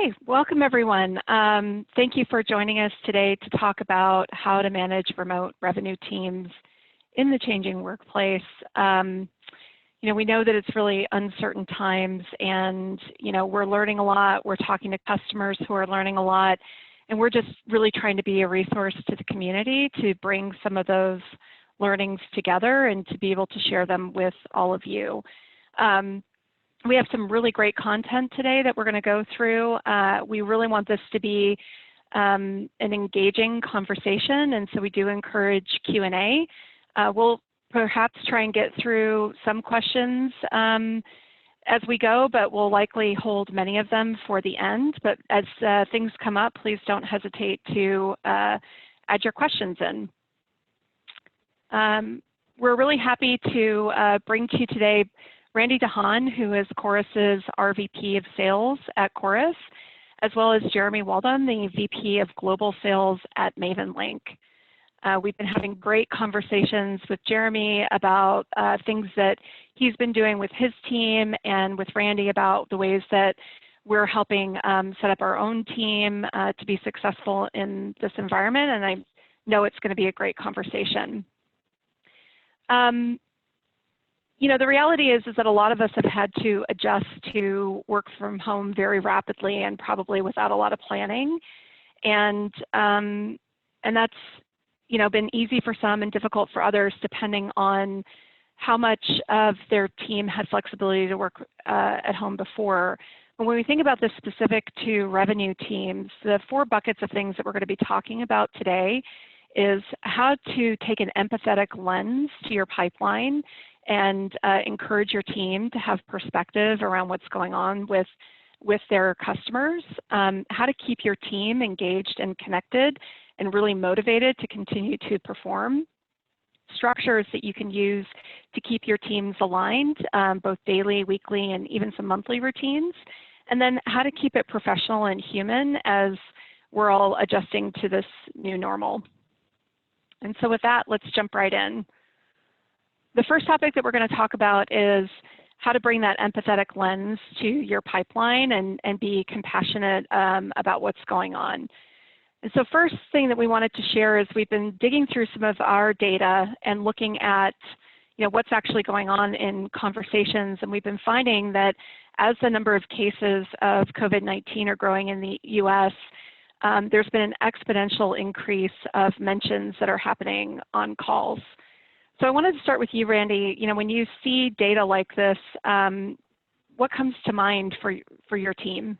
Okay, welcome everyone. Thank you for joining us today to talk about how to manage remote revenue teams in the changing workplace. We know that it's really uncertain times, and we're learning a lot. We're talking to customers who are learning a lot, and we're just really trying to be a resource to the community to bring some of those learnings together and to be able to share them with all of you. We have some really great content today that we're going to go through. We really want this to be an engaging conversation, and so we do encourage Q&A. We'll perhaps try and get through some questions as we go, but we'll likely hold many of them for the end. But as things come up, please don't hesitate to add your questions in. We're really happy to bring to you today Randy DeHaan, who is Chorus's RVP of Sales at Chorus, as well as Jeremy Waldon, the VP of Global Sales at MavenLink. We've been having great conversations with Jeremy about things that he's been doing with his team, and with Randy about the ways that we're helping set up our own team to be successful in this environment, and I know it's going to be a great conversation. The reality is that a lot of us have had to adjust to work from home very rapidly and probably without a lot of planning, and that's been easy for some and difficult for others, depending on how much of their team had flexibility to work at home before. But when we think about this specific to revenue teams, the 4 buckets of things that we're going to be talking about today is how to take an empathetic lens to your pipeline and encourage your team to have perspective around what's going on with their customers, how to keep your team engaged and connected and really motivated to continue to perform, structures that you can use to keep your teams aligned, both daily, weekly, and even some monthly routines, and then how to keep it professional and human as we're all adjusting to this new normal. And so with that, let's jump right in. The first topic that we're going to talk about is how to bring that empathetic lens to your pipeline and be compassionate about what's going on. And so first thing that we wanted to share is we've been digging through some of our data and looking at what's actually going on in conversations, and we've been finding that as the number of cases of COVID-19 are growing in the US, there's been an exponential increase of mentions that are happening on calls. So I wanted to start with you, Randy. When you see data like this, what comes to mind for your team?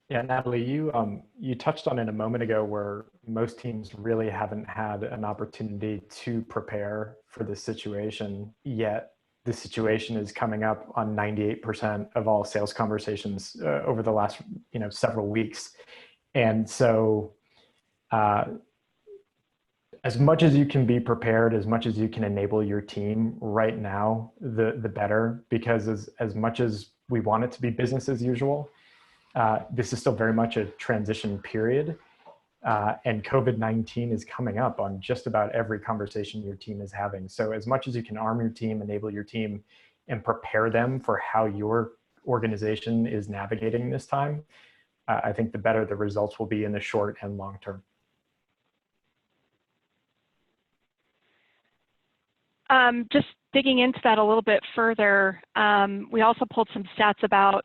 Yeah, Natalie, you touched on it a moment ago, where most teams really haven't had an opportunity to prepare for this situation, yet the situation is coming up on 98% of all sales conversations over the last several weeks. And so as much as you can be prepared, as much as you can enable your team right now, the better, because as much as we want it to be business as usual, this is still very much a transition period. And COVID-19 is coming up on just about every conversation your team is having. So as much as you can arm your team, enable your team, and prepare them for how your organization is navigating this time, I think the better the results will be in the short and long term. Just digging into that a little bit further, we also pulled some stats about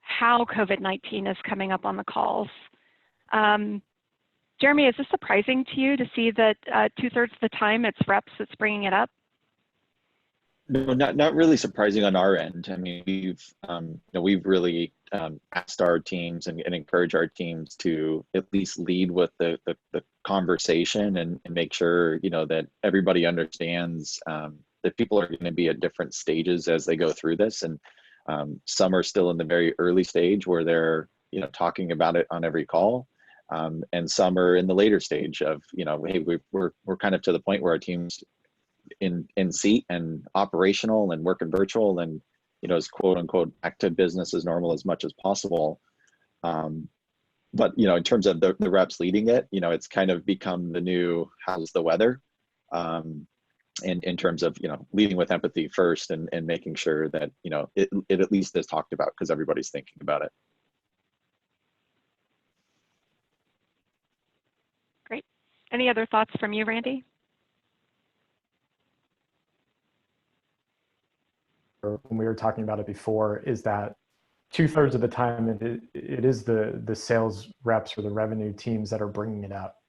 how COVID-19 is coming up on the calls. Jeremy, is this surprising to you to see that 2/3 of the time it's reps that's bringing it up? No, not really surprising on our end. I mean, we've really asked our teams and encourage our teams to at least lead with the conversation and make sure that everybody understands that people are going to be at different stages as they go through this, and some are still in the very early stage where they're talking about it on every call, and some are in the later stage of hey, we're kind of to the point where our team's in seat and operational and working virtual and is quote unquote back to business as normal as much as possible. But in terms of the reps leading it, it's kind of become the new how's the weather, in terms of leading with empathy first and making sure that it at least is talked about because everybody's thinking about it. Any other thoughts from you, Randy? When we were talking about it before, is that 2/3 of the time it is the sales reps or the revenue teams that are bringing it up.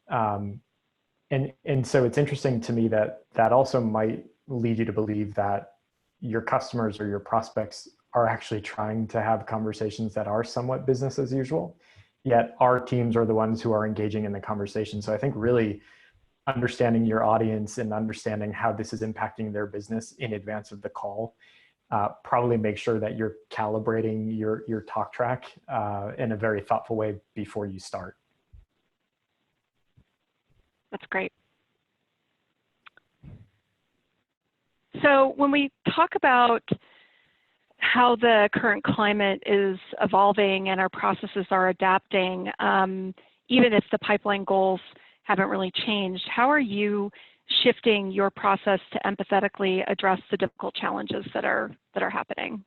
And so it's interesting to me that that also might lead you to believe that your customers or your prospects are actually trying to have conversations that are somewhat business as usual, yet our teams are the ones who are engaging in the conversation. So I think really understanding your audience and understanding how this is impacting their business in advance of the call, probably make sure that you're calibrating your talk track in a very thoughtful way before you start. That's great. So when we talk about how the current climate is evolving and our processes are adapting, even if the pipeline goals haven't really changed, how are you shifting your process to empathetically address the difficult challenges that are happening?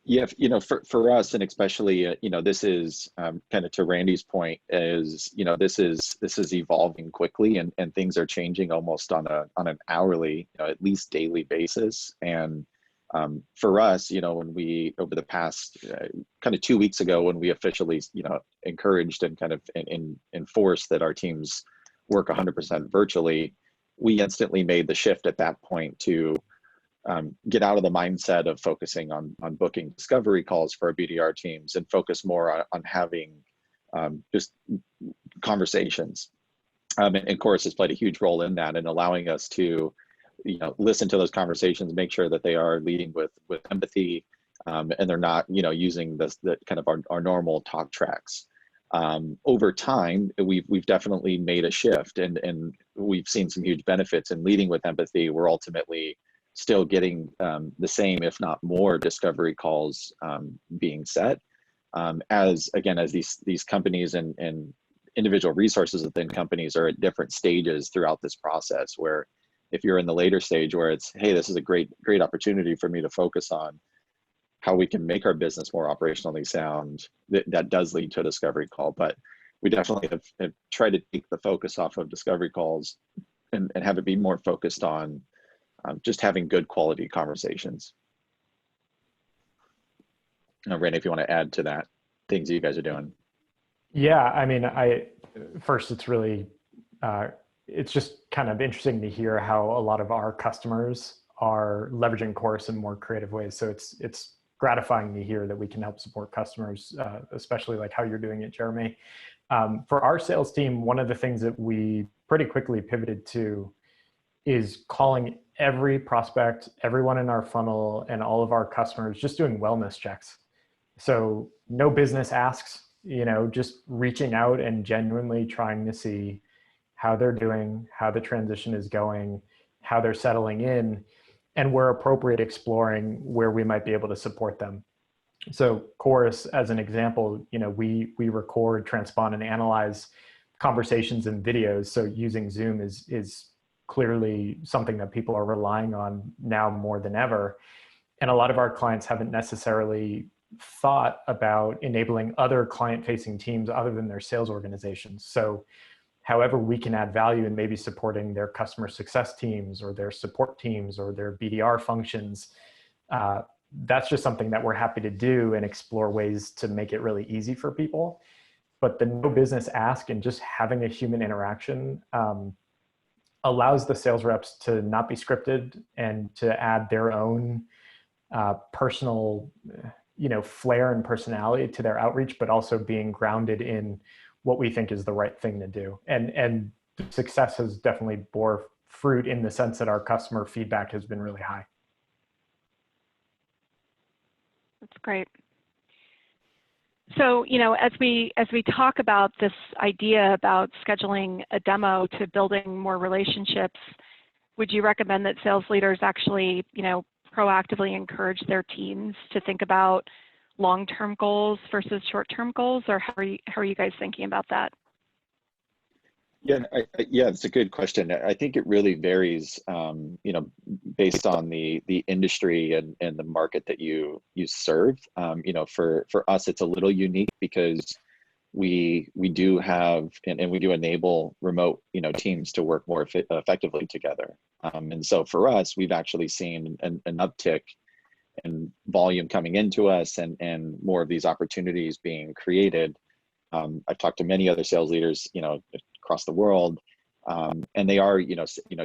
Yeah, for us, and especially, this is kind of to Randy's point, is this is evolving quickly, and things are changing almost on an hourly, at least daily basis. And for us, when we over the past kind of 2 weeks ago, when we officially encouraged and kind of enforced that our teams work 100% virtually, we instantly made the shift at that point to get out of the mindset of focusing on booking discovery calls for our BDR teams and focus more on having just conversations. And Chorus has played a huge role in that, and allowing us to listen to those conversations, make sure that they are leading with empathy, and they're not using the kind of our normal talk tracks. Over time, we've definitely made a shift, and we've seen some huge benefits in leading with empathy. We're ultimately still getting the same, if not more, discovery calls being set. As these companies and individual resources within companies are at different stages throughout this process, where if you're in the later stage where it's, hey, this is a great opportunity for me to focus on how we can make our business more operationally sound, that does lead to a discovery call. But we definitely have tried to take the focus off of discovery calls and have it be more focused on just having good quality conversations. Randy, if you want to add to that, things you guys are doing. Yeah, I mean, first, it's really, it's just kind of interesting to hear how a lot of our customers are leveraging Chorus in more creative ways. So it's gratifying to hear that we can help support customers, especially like how you're doing it, Jeremy. For our sales team, one of the things that we pretty quickly pivoted to is calling every prospect, everyone in our funnel, and all of our customers, just doing wellness checks. So no business asks, just reaching out and genuinely trying to see how they're doing, how the transition is going, how they're settling in, and where appropriate, exploring where we might be able to support them. So Chorus, as an example, we record, transpond, and analyze conversations and videos. So using Zoom is clearly something that people are relying on now more than ever. And a lot of our clients haven't necessarily thought about enabling other client-facing teams other than their sales organizations. So however we can add value in maybe supporting their customer success teams or their support teams or their BDR functions, that's just something that we're happy to do and explore ways to make it really easy for people. But the no business ask and just having a human interaction allows the sales reps to not be scripted and to add their own personal, flair and personality to their outreach, but also being grounded in what we think is the right thing to do. And the success has definitely bore fruit in the sense that our customer feedback has been really high. That's great. So, as we talk about this idea about scheduling a demo to building more relationships, would you recommend that sales leaders actually, proactively encourage their teams to think about long-term goals versus short-term goals, or how are you guys thinking about that? Yeah, it's a good question. I think it really varies, based on the industry and the market that you serve. For us, it's a little unique because, we do have, and we do enable remote, teams to work more effectively together. And so for us, we've actually seen an uptick in volume coming into us, and more of these opportunities being created. I've talked to many other sales leaders, across the world, and they are,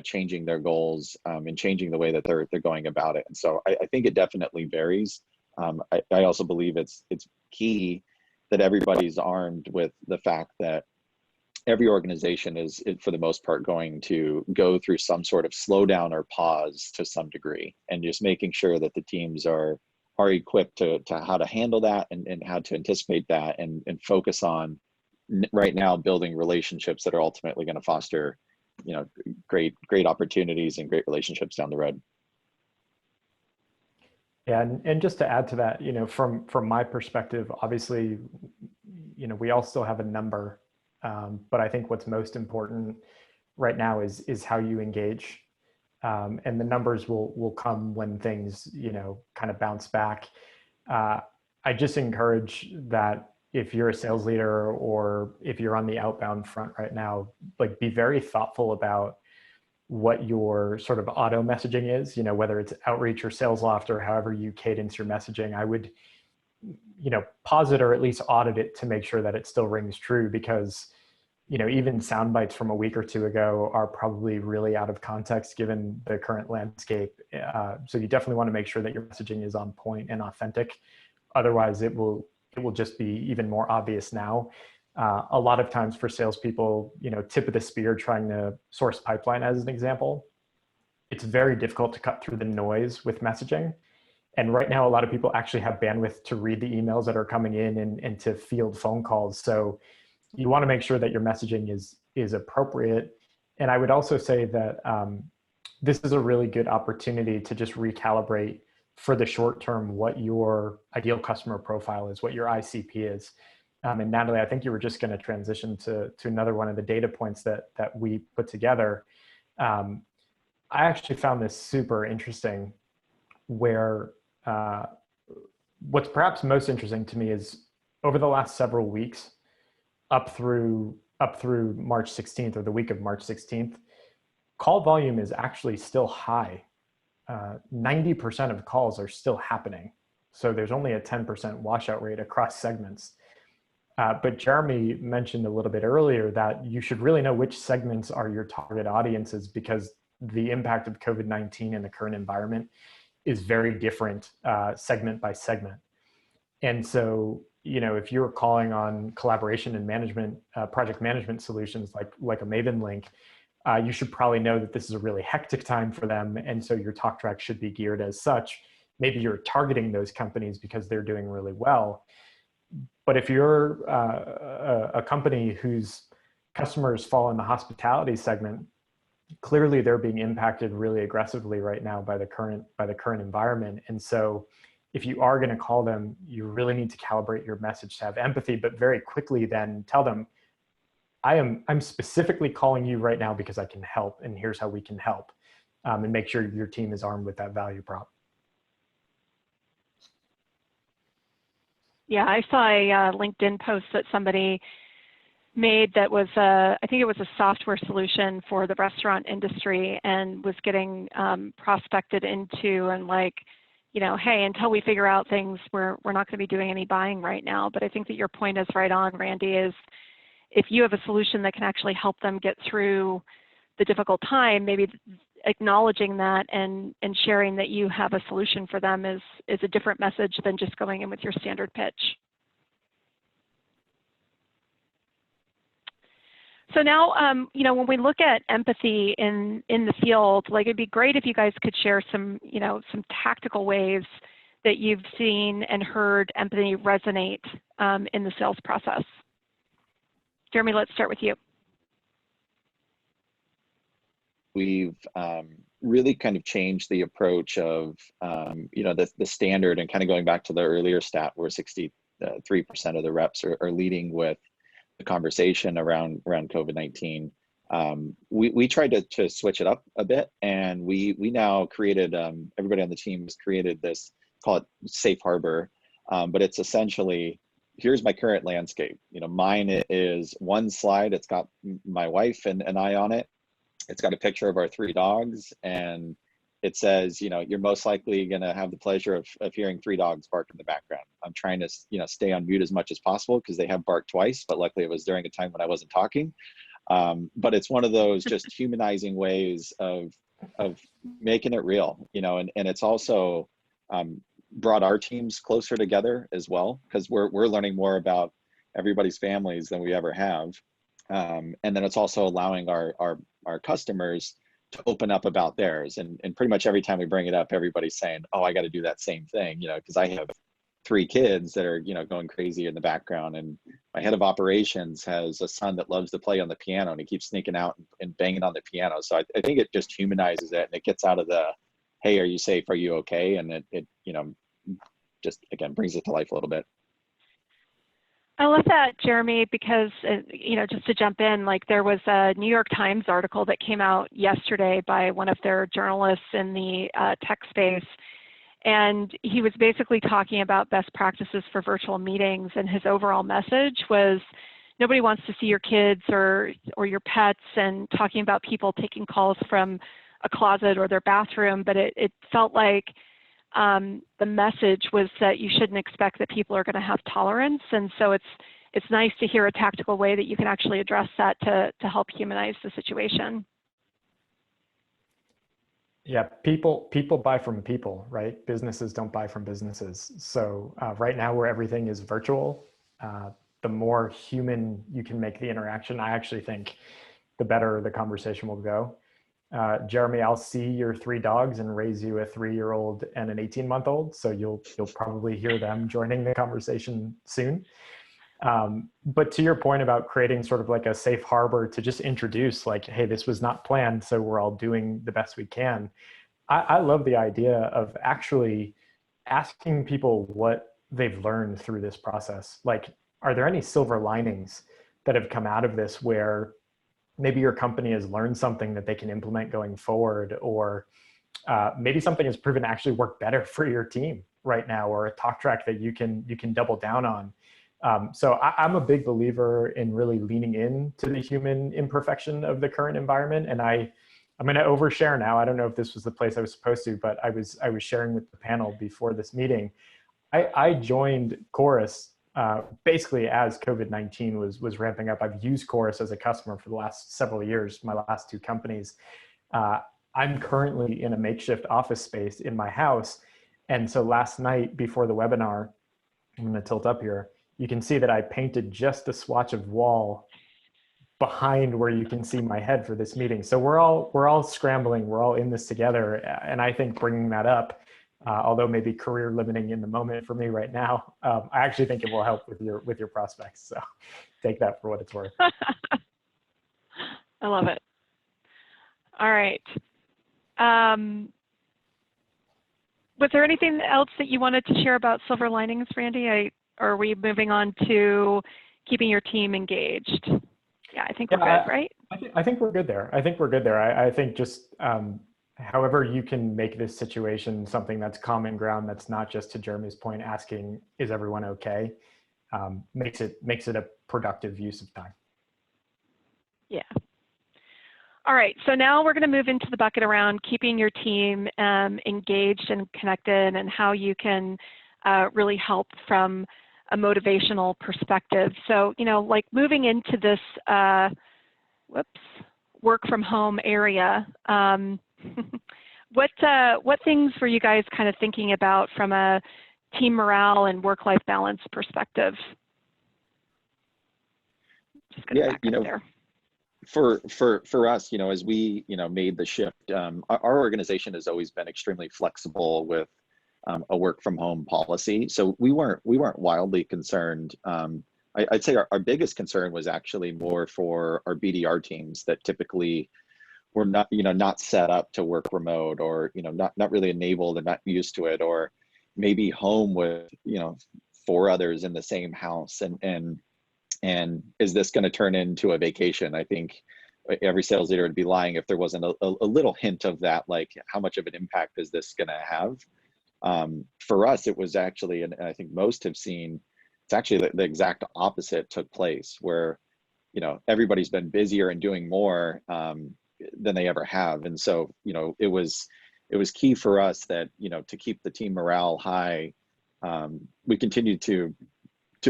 changing their goals, and changing the way that they're going about it. And so I think it definitely varies. I also believe it's key that everybody's armed with the fact that every organization is, for the most part, going to go through some sort of slowdown or pause to some degree, and just making sure that the teams are equipped to how to handle that, and how to anticipate that, and focus on right now building relationships that are ultimately going to foster, great opportunities and great relationships down the road. Yeah, and just to add to that, from my perspective, obviously, we all still have a number, but I think what's most important right now is how you engage, and the numbers will come when things, kind of bounce back. I just encourage that if you're a sales leader, or if you're on the outbound front right now, like, be very thoughtful about what your sort of auto messaging is, whether it's outreach or sales loft, or however you cadence your messaging. I would, pause it, or at least audit it to make sure that it still rings true, because, even sound bites from a week or two ago are probably really out of context given the current landscape. So you definitely want to make sure that your messaging is on point and authentic. Otherwise, it will just be even more obvious now. A lot of times for salespeople, tip of the spear trying to source pipeline as an example, it's very difficult to cut through the noise with messaging. And right now, a lot of people actually have bandwidth to read the emails that are coming in, and to field phone calls. So you want to make sure that your messaging is appropriate. And I would also say that this is a really good opportunity to just recalibrate for the short term what your ideal customer profile is, what your ICP is. And Natalie, I think you were just going to transition to another one of the data points that we put together. I actually found this super interesting, where what's perhaps most interesting to me is over the last several weeks, up through March 16th, or the week of March 16th, call volume is actually still high. 90% of calls are still happening. So there's only a 10% washout rate across segments. But Jeremy mentioned a little bit earlier that you should really know which segments are your target audiences, because the impact of COVID-19 in the current environment is very different segment by segment. And so, if you're calling on collaboration and management, project management solutions like a Maven Link, you should probably know that this is a really hectic time for them. And so your talk track should be geared as such. Maybe you're targeting those companies because they're doing really well. But if you're a company whose customers fall in the hospitality segment, clearly they're being impacted really aggressively right now by the current environment. And so if you are going to call them, you really need to calibrate your message to have empathy, but very quickly then tell them, I'm specifically calling you right now because I can help, and here's how we can help, and make sure your team is armed with that value prop. Yeah, I saw a LinkedIn post that somebody made that was, I think it was a software solution for the restaurant industry, and was getting prospected into, and hey, until we figure out things, we're not going to be doing any buying right now. But I think that your point is right on, Randy, is if you have a solution that can actually help them get through the difficult time, maybe acknowledging that and sharing that you have a solution for them is a different message than just going in with your standard pitch. So now, when we look at empathy in the field, it'd be great if you guys could share some tactical ways that you've seen and heard empathy resonate in the sales process. Jeremy, let's start with you. We've really kind of changed the approach of, the standard, and kind of going back to the earlier stat where 63% of the reps are leading with the conversation around COVID-19. We tried to switch it up a bit, and we now created, everybody on the team has created this, call it safe harbor, but it's essentially, here's my current landscape. Mine is one slide. It's got my wife and I on it. It's got a picture of our 3 dogs, and it says, you're most likely going to have the pleasure of hearing 3 dogs bark in the background. I'm trying to, stay on mute as much as possible because they have barked twice, but luckily it was during a time when I wasn't talking. But it's one of those just humanizing ways of making it real, and it's also brought our teams closer together as well, because we're learning more about everybody's families than we ever have. And then it's also allowing our customers to open up about theirs. And pretty much every time we bring it up, everybody's saying, oh, I got to do that same thing, because I have 3 kids that are, going crazy in the background. And my head of operations has a son that loves to play on the piano, and he keeps sneaking out and banging on the piano. So I think it just humanizes it, and it gets out of the, hey, are you safe? Are you okay? And it just, again, brings it to life a little bit. I love that, Jeremy, because, just to jump in, like there was a New York Times article that came out yesterday by one of their journalists in the tech space. And he was basically talking about best practices for virtual meetings. And his overall message was, nobody wants to see your kids or your pets, and talking about people taking calls from a closet or their bathroom. But it felt like the message was that you shouldn't expect that people are going to have tolerance. And so it's nice to hear a tactical way that you can actually address that to help humanize the situation. Yeah, people buy from people, right? Businesses don't buy from businesses. So right now, where everything is virtual, the more human you can make the interaction, I actually think the better the conversation will go. Jeremy, I'll see your 3 dogs and raise you a 3-year-old and an 18-month-old. So you'll probably hear them joining the conversation soon. But to your point about creating sort of like a safe harbor to just introduce, like, hey, this was not planned, so we're all doing the best we can. I love the idea of actually asking people what they've learned through this process. Like, are there any silver linings that have come out of this where maybe your company has learned something that they can implement going forward, or maybe something has proven to actually work better for your team right now, or a talk track that you can double down on. So I'm a big believer in really leaning into the human imperfection of the current environment. And I'm going to overshare now. I don't know if this was the place I was supposed to, but I was sharing with the panel before this meeting. I joined Chorus basically as COVID-19 was ramping up. I've used Chorus as a customer for the last several years, my last 2 companies. I'm currently in a makeshift office space in my house. And so last night before the webinar, I'm going to tilt up here, you can see that I painted just a swatch of wall behind where you can see my head for this meeting. So we're all scrambling, we're all in this together. And I think bringing that up, although maybe career limiting in the moment for me right now, I actually think it will help with your prospects. So take that for what it's worth. I love it. All right. Was there anything else that you wanted to share about silver linings, Randy? Or are we moving on to keeping your team engaged? Yeah, I think we're good, right? I think we're good there. I think just however you can make this situation something that's common ground, that's not just, to Jeremy's point, asking, is everyone okay, makes it a productive use of time. Yeah. All right, so now we're going to move into the bucket around keeping your team engaged and connected, and how you can really help from a motivational perspective. So, like moving into this work from home area, what things were you guys kind of thinking about from a team morale and work-life balance perspective? Just gonna back up there. For us, as we made the shift, our organization has always been extremely flexible with a work from home policy. So we weren't wildly concerned. I'd say our biggest concern was actually more for our BDR teams that typically were not set up to work remote, or not really enabled and not used to it, or maybe home with 4 others in the same house, and is this going to turn into a vacation? I think every sales leader would be lying if there wasn't a little hint of that, like how much of an impact is this going to have? For us, it was actually, and I think most have seen, it's actually the exact opposite took place, where, you know, everybody's been busier and doing more than they ever have. And so, you know, it was key for us that, you know, to keep the team morale high, we continued to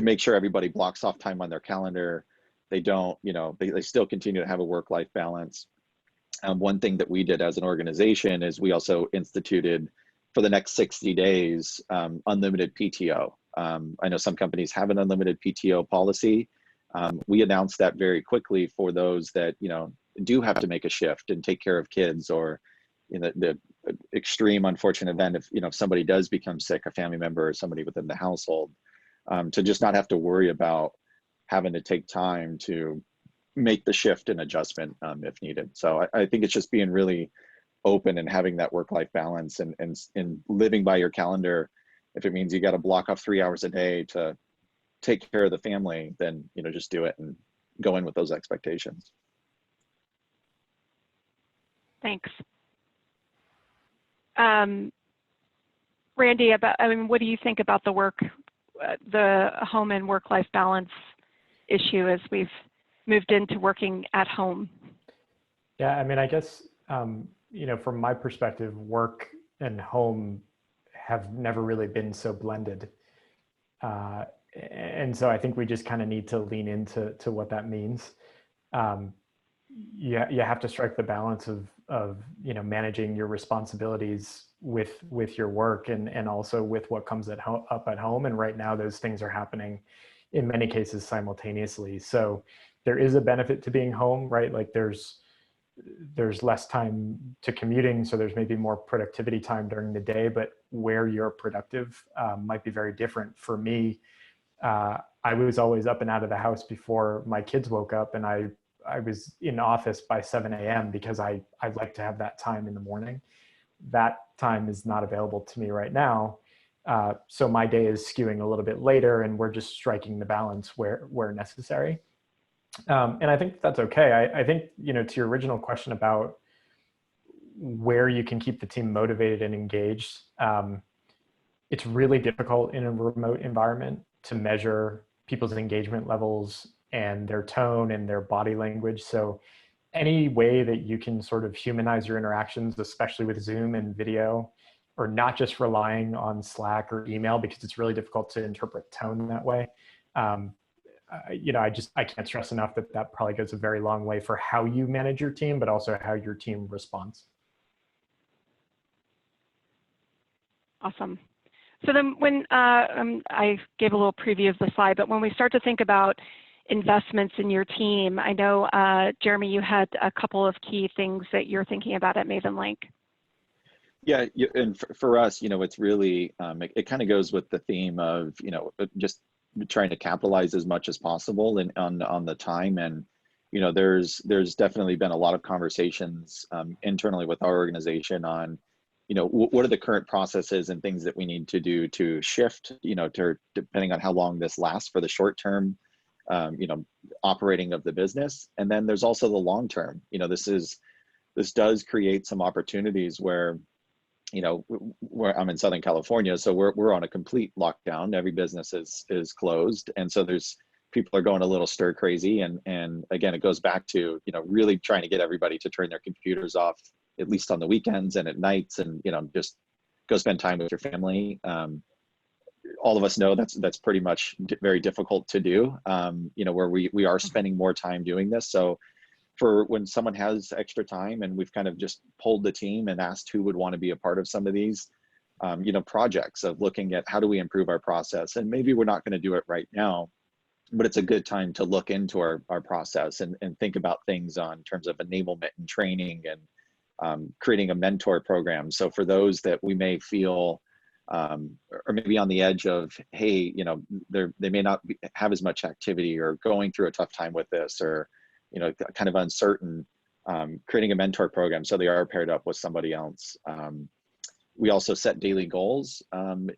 make sure everybody blocks off time on their calendar. They don't, you know, they still continue to have a work-life balance. One thing that we did as an organization is we also instituted for the next 60 days, unlimited PTO. I know some companies have an unlimited PTO policy. We announced that very quickly for those that, you know, do have to make a shift and take care of kids, or in the extreme unfortunate event if, you know, if somebody does become sick, a family member or somebody within the household, to just not have to worry about having to take time to make the shift and adjustment if needed. So I think it's just being really open and having that work-life balance, and living by your calendar. If it means you got to block off 3 hours a day to take care of the family, then, you know, just do it and go in with those expectations. Thanks. Randy, what do you think about the home and work-life balance issue as we've moved into working at home? Yeah, I mean, I guess, you know, from my perspective, work and home have never really been so blended. And so I think we just kind of need to lean into what that means. You have to strike the balance of you know, managing your responsibilities with your work and also with what comes up at home. And right now those things are happening in many cases simultaneously. So there is a benefit to being home, right? Like there's less time to commuting, so there's maybe more productivity time during the day, but where you're productive might be very different. For me, I was always up and out of the house before my kids woke up, and I was in office by 7 a.m. because I like to have that time in the morning. That time is not available to me right now. So my day is skewing a little bit later, and we're just striking the balance where necessary. And I think that's okay. I think, you know, to your original question about where you can keep the team motivated and engaged, it's really difficult in a remote environment to measure people's engagement levels and their tone and their body language. So any way that you can sort of humanize your interactions, especially with Zoom and video, or not just relying on Slack or email, because it's really difficult to interpret tone that way. You know, I can't stress enough that probably goes a very long way for how you manage your team, but also how your team responds. Awesome. So then when I gave a little preview of the slide, but when we start to think about investments in your team, I know, Jeremy, you had a couple of key things that you're thinking about at Maven Link. Yeah, and for us, you know, it's really, it kind of goes with the theme of, you know, just trying to capitalize as much as possible and on the time. And, you know, there's definitely been a lot of conversations internally with our organization on, you know, what are the current processes and things that we need to do to shift, you know, to depending on how long this lasts for the short term, you know, operating of the business. And then there's also the long term. You know, this does create some opportunities where, you know, I'm in Southern California, so we're on a complete lockdown. Every business is closed, and so people are going a little stir crazy. And again, it goes back to, you know, really trying to get everybody to turn their computers off, at least on the weekends and at nights, and, you know, just go spend time with your family. All of us know that's pretty much very difficult to do. You know, where we are spending more time doing this. So for when someone has extra time, and we've kind of just polled the team and asked who would want to be a part of some of these, you know, projects of looking at how do we improve our process. And maybe we're not going to do it right now, but it's a good time to look into our process and think about things in terms of enablement and training and creating a mentor program. So for those that we may feel, or maybe on the edge of, hey, you know, they may not have as much activity or going through a tough time with this, or, you know, kind of uncertain, creating a mentor program so they are paired up with somebody else. We also set daily goals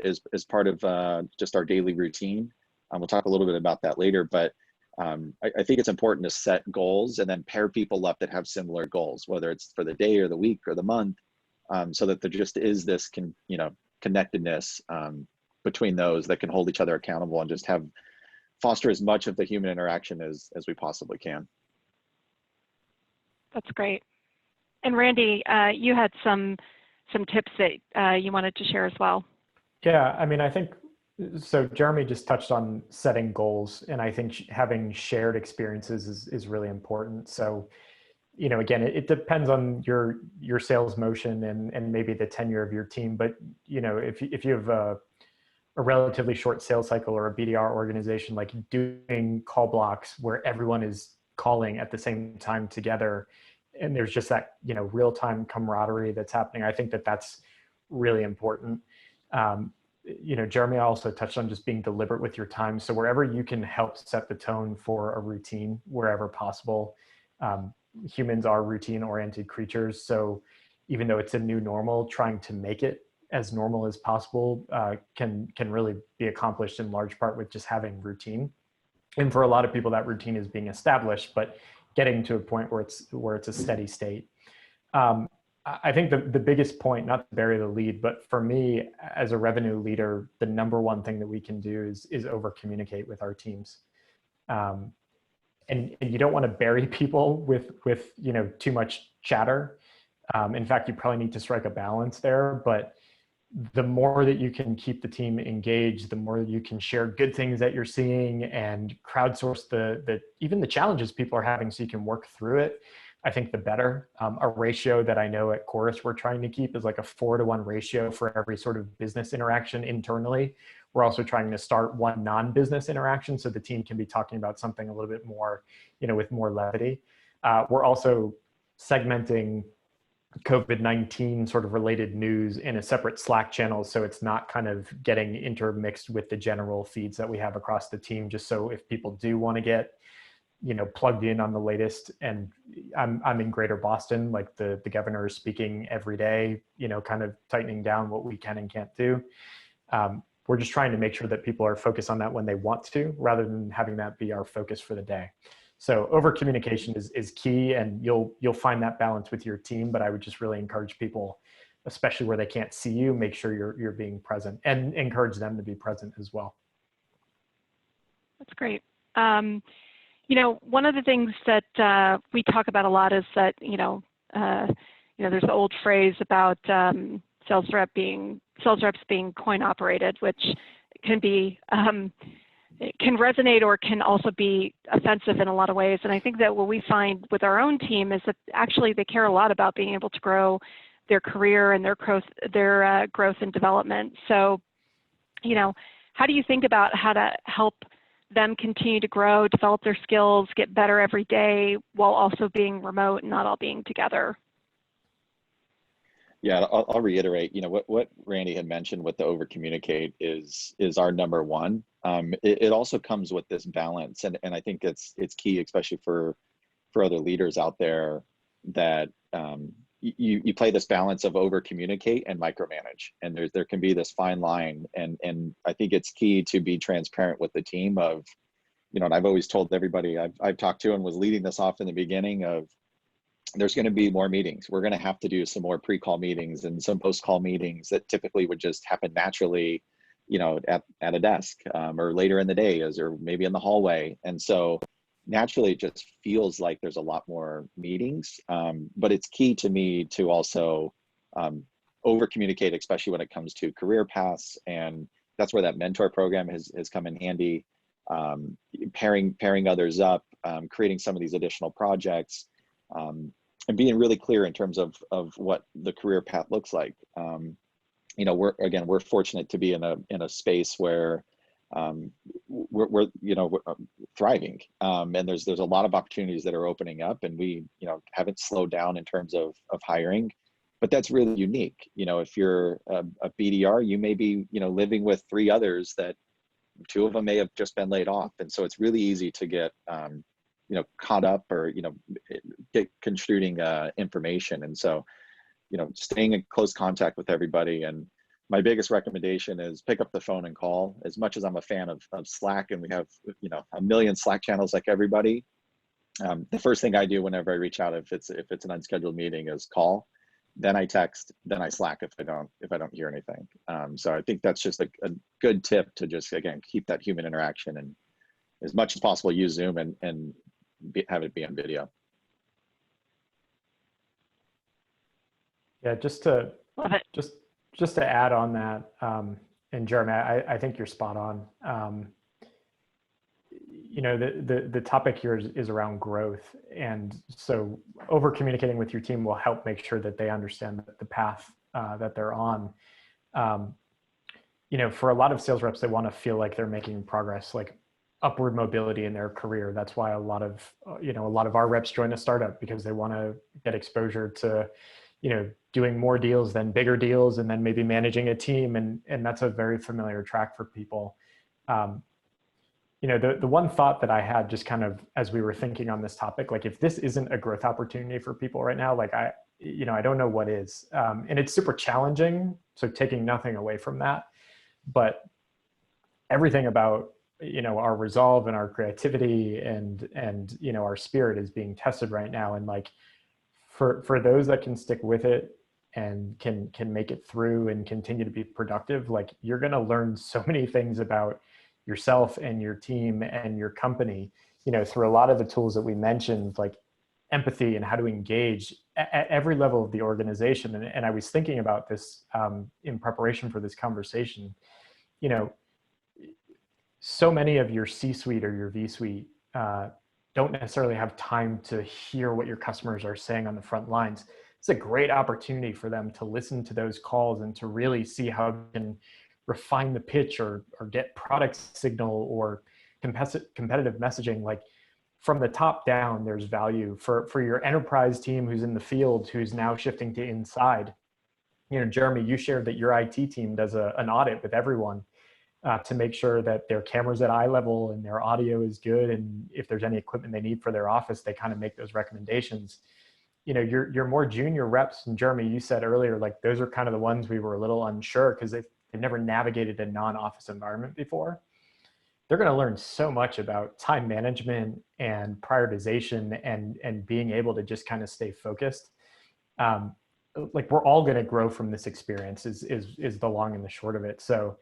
as part of just our daily routine. We'll talk a little bit about that later, but I think it's important to set goals and then pair people up that have similar goals, whether it's for the day or the week or the month, so that there just is this, you know, connectedness between those that can hold each other accountable and just have foster as much of the human interaction as we possibly can. That's great. And Randy, you had some tips that you wanted to share as well. Yeah, I mean, I think, so Jeremy just touched on setting goals, and I think having shared experiences is really important. So, you know, again, it depends on your sales motion and maybe the tenure of your team. But, you know, if you have a relatively short sales cycle or a BDR organization, like doing call blocks where everyone is calling at the same time together, and there's just that, you know, real-time camaraderie that's happening. I think that's really important. You know, Jeremy also touched on just being deliberate with your time. So wherever you can help set the tone for a routine, wherever possible. Humans are routine-oriented creatures. So even though it's a new normal, trying to make it as normal as possible can really be accomplished in large part with just having routine. And for a lot of people, that routine is being established, but getting to a point where it's a steady state. I think the biggest point, not to bury the lead, but for me as a revenue leader, the number one thing that we can do is over communicate with our teams. And you don't want to bury people with you know, too much chatter. In fact, you probably need to strike a balance there, but the more that you can keep the team engaged, the more you can share good things that you're seeing and crowdsource even the challenges people are having so you can work through it, I think the better. A ratio that I know at Chorus we're trying to keep is like a 4-to-1 ratio for every sort of business interaction internally. We're also trying to start one non-business interaction so the team can be talking about something a little bit more, you know, with more levity. We're also segmenting COVID-19 sort of related news in a separate Slack channel, so it's not kind of getting intermixed with the general feeds that we have across the team, just so if people do want to get, you know, plugged in on the latest. And I'm in Greater Boston, like the governor is speaking every day, you know, kind of tightening down what we can and can't do. We're just trying to make sure that people are focused on that when they want to, rather than having that be our focus for the day. So over communication is key, and you'll find that balance with your team. But I would just really encourage people, especially where they can't see you, make sure you're being present, and encourage them to be present as well. That's great. You know, one of the things that we talk about a lot is that, you know, there's the old phrase about sales reps being coin operated, which can be it can resonate or can also be offensive in a lot of ways. And I think that what we find with our own team is that actually they care a lot about being able to grow their career and their growth and development. So, you know, how do you think about how to help them continue to grow, develop their skills, get better every day, while also being remote and not all being together? Yeah, I'll reiterate, you know, what Randy had mentioned with the over communicate is our number one. It also comes with this balance, and I think it's key, especially for other leaders out there, that you play this balance of over communicate and micromanage, and there can be this fine line, and I think it's key to be transparent with the team of, you know, and I've always told everybody I've talked to and was leading this off in the beginning of, there's going to be more meetings. We're going to have to do some more pre-call meetings and some post-call meetings that typically would just happen naturally, you know, at a desk or later in the day, or maybe in the hallway. And so naturally it just feels like there's a lot more meetings, but it's key to me to also over communicate, especially when it comes to career paths. And that's where that mentor program has come in handy, pairing others up, creating some of these additional projects, and being really clear in terms of what the career path looks like. You know, we're fortunate to be in a space where we're thriving, and there's a lot of opportunities that are opening up, and we, you know, haven't slowed down in terms of hiring, but that's really unique. You know, if you're a BDR, you may be, you know, living with 3 others that 2 of them may have just been laid off, and so it's really easy to get you know, caught up, or, you know, get construing information. And so, you know, staying in close contact with everybody. And my biggest recommendation is pick up the phone and call. As much as I'm a fan of Slack, and we have, you know, a million Slack channels like everybody, the first thing I do whenever I reach out, if it's an unscheduled meeting, is call, then I text, then I Slack if I don't hear anything. So I think that's just a good tip to just, again, keep that human interaction as much as possible use Zoom and have it be on video. Yeah, just to Love it. just to add on that, and Jeremy, I think you're spot on. You know, the topic here is around growth, and so over communicating with your team will help make sure that they understand the path that they're on. You know, for a lot of sales reps, they want to feel like they're making progress, like upward mobility in their career. That's why a lot of our reps join a startup, because they want to get exposure to, you know, doing more deals, then bigger deals, and then maybe managing a team. And that's a very familiar track for people. You know, the one thought that I had just kind of as we were thinking on this topic, like if this isn't a growth opportunity for people right now, like I don't know what is. And it's super challenging. So taking nothing away from that, but everything about, you know, our resolve and our creativity and, you know, our spirit is being tested right now. And like, for those that can stick with it and can make it through and continue to be productive, like you're going to learn so many things about yourself and your team and your company, you know, through a lot of the tools that we mentioned, like empathy and how to engage at every level of the organization. And I was thinking about this in preparation for this conversation. You know, so many of your C-suite or your V-suite don't necessarily have time to hear what your customers are saying on the front lines. It's a great opportunity for them to listen to those calls and to really see how they can refine the pitch or get product signal or competitive messaging. Like from the top down, there's value for your enterprise team who's in the field, who's now shifting to inside. You know, Jeremy, you shared that your IT team does an audit with everyone to make sure that their cameras at eye level and their audio is good. And if there's any equipment they need for their office, they kind of make those recommendations. You know, your more junior reps, and Jeremy, you said earlier, like those are kind of the ones we were a little unsure because they've never navigated a non-office environment before. They're going to learn so much about time management and prioritization and being able to just kind of stay focused. Like we're all going to grow from this experience is the long and the short of it. So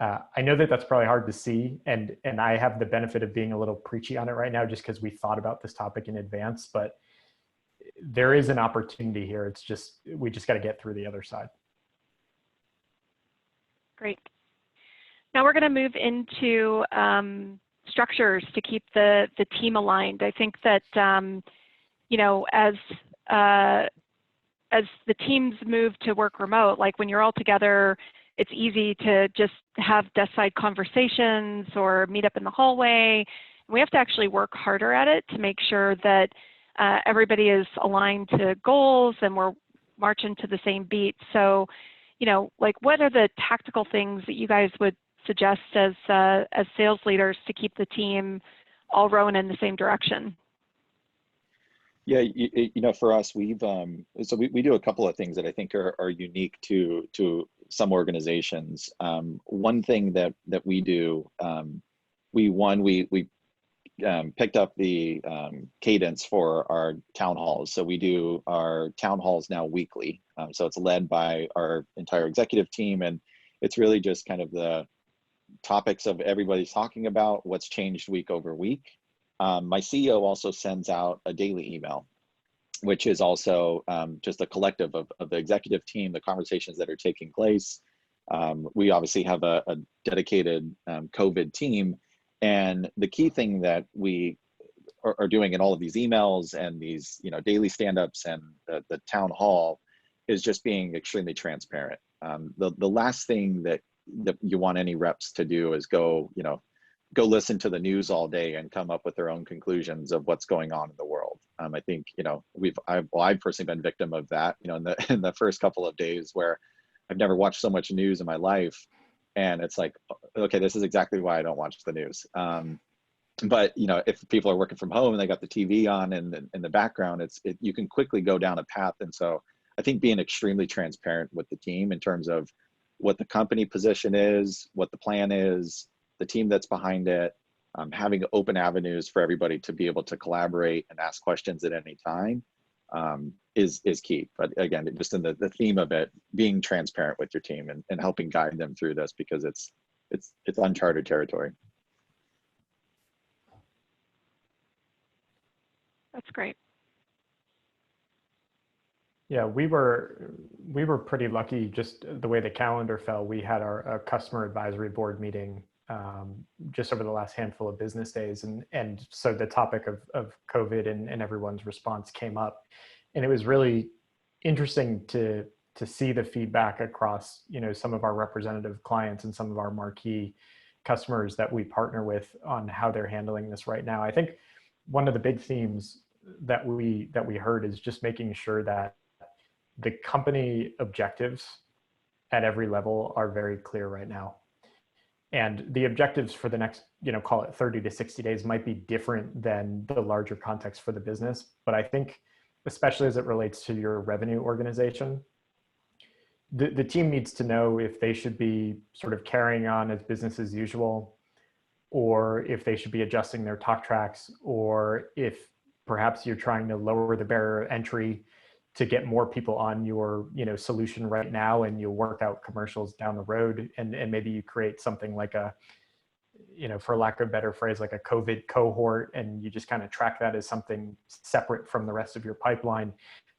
I know that that's probably hard to see, and I have the benefit of being a little preachy on it right now just because we thought about this topic in advance, but there is an opportunity here. It's just, we just got to get through the other side. Great. Now we're going to move into structures to keep the team aligned. I think that, you know, as the teams move to work remote, like when you're all together, it's easy to just have desk side conversations or meet up in the hallway. We have to actually work harder at it to make sure that everybody is aligned to goals and we're marching to the same beat. So, you know, like what are the tactical things that you guys would suggest as sales leaders to keep the team all rowing in the same direction? Yeah, you know, for us, we've so we do a couple of things that I think are unique to some organizations. One thing that we do, we picked up the cadence for our town halls. So we do our town halls now weekly. So it's led by our entire executive team, and it's really just kind of the topics of everybody's talking about, what's changed week over week. My CEO also sends out a daily email, which is also just a collective of the executive team, the conversations that are taking place. We obviously have a dedicated COVID team. And the key thing that we are doing in all of these emails and these, you know, daily stand-ups and the town hall is just being extremely transparent. The last thing that you want any reps to do is go listen to the news all day and come up with their own conclusions of what's going on in the world. I think, you know, I've personally been victim of that, you know, in the first couple of days where I've never watched so much news in my life. And it's like, okay, this is exactly why I don't watch the news. But, you know, if people are working from home and they got the TV on and in the background, you can quickly go down a path. And so I think being extremely transparent with the team in terms of what the company position is, what the plan is, the team that's behind it, having open avenues for everybody to be able to collaborate and ask questions at any time is key. But again, just in the theme of it, being transparent with your team and helping guide them through this, because it's uncharted territory. That's great. Yeah, we were pretty lucky just the way the calendar fell. We had our customer advisory board meeting just over the last handful of business days. And so the topic of COVID and everyone's response came up. And it was really interesting to see the feedback across, some of our representative clients and some of our marquee customers that we partner with on how they're handling this right now. I think one of the big themes that we heard is just making sure that the company objectives at every level are very clear right now. And the objectives for the next, call it 30 to 60 days might be different than the larger context for the business. But I think, especially as it relates to your revenue organization, the team needs to know if they should be sort of carrying on as business as usual, or if they should be adjusting their talk tracks, or if perhaps you're trying to lower the barrier of entry to get more people on your solution right now, and you'll work out commercials down the road, and maybe you create something like a, for lack of a better phrase, like a COVID cohort, and you just kind of track that as something separate from the rest of your pipeline.